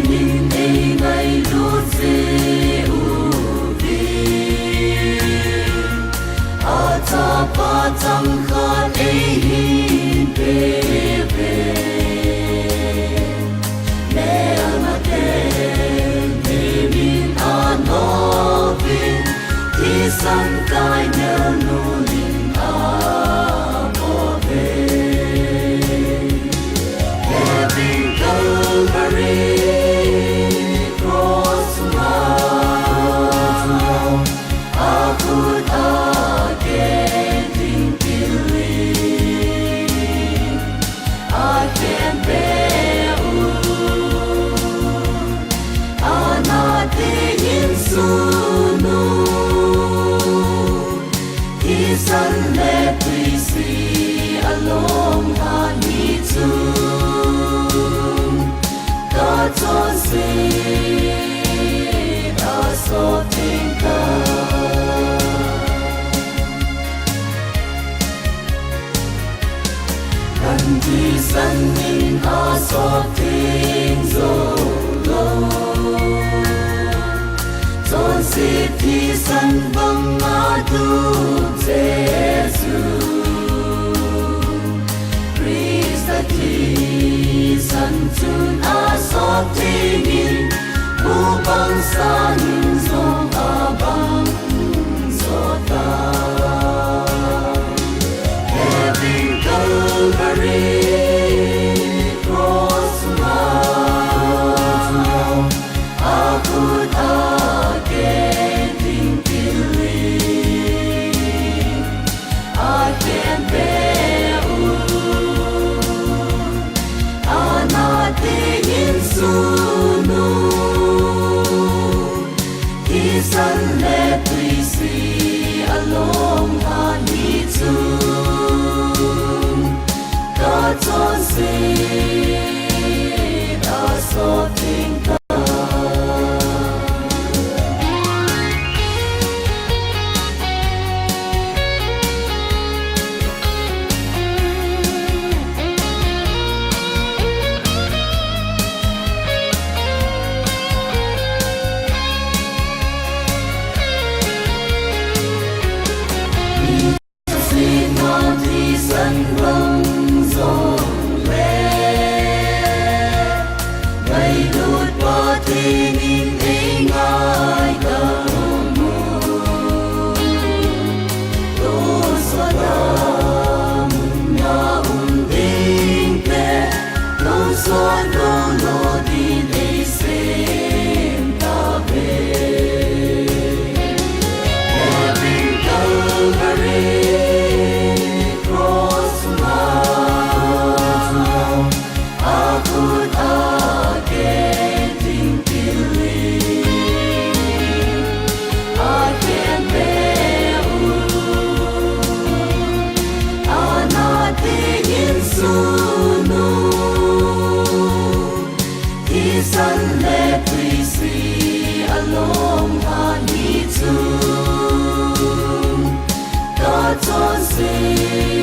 min eingailut uvin atapa Jamkhohen hin bebe min anovin tisan kai nulin amove having Calvary cross now I put again in believe I can bear anating sunu isan leprisi along hani tu God's on sin us of Kandi sannin us of things Tôn sĩ thi sân vâng adu Giêsu Christa thi sân chun a so thi min bu bang sa nin zong a bang so ta having Calvary cross now I put again in believe I can bear anating sunu isan leprisi along hani tu God's on sin us of pathen eingailut Lotzem na undingte Lotzem no din eisem tabe having Calvary cross now I put again in believe I can bear anating sunu isan leprisi along hani tu God's on sin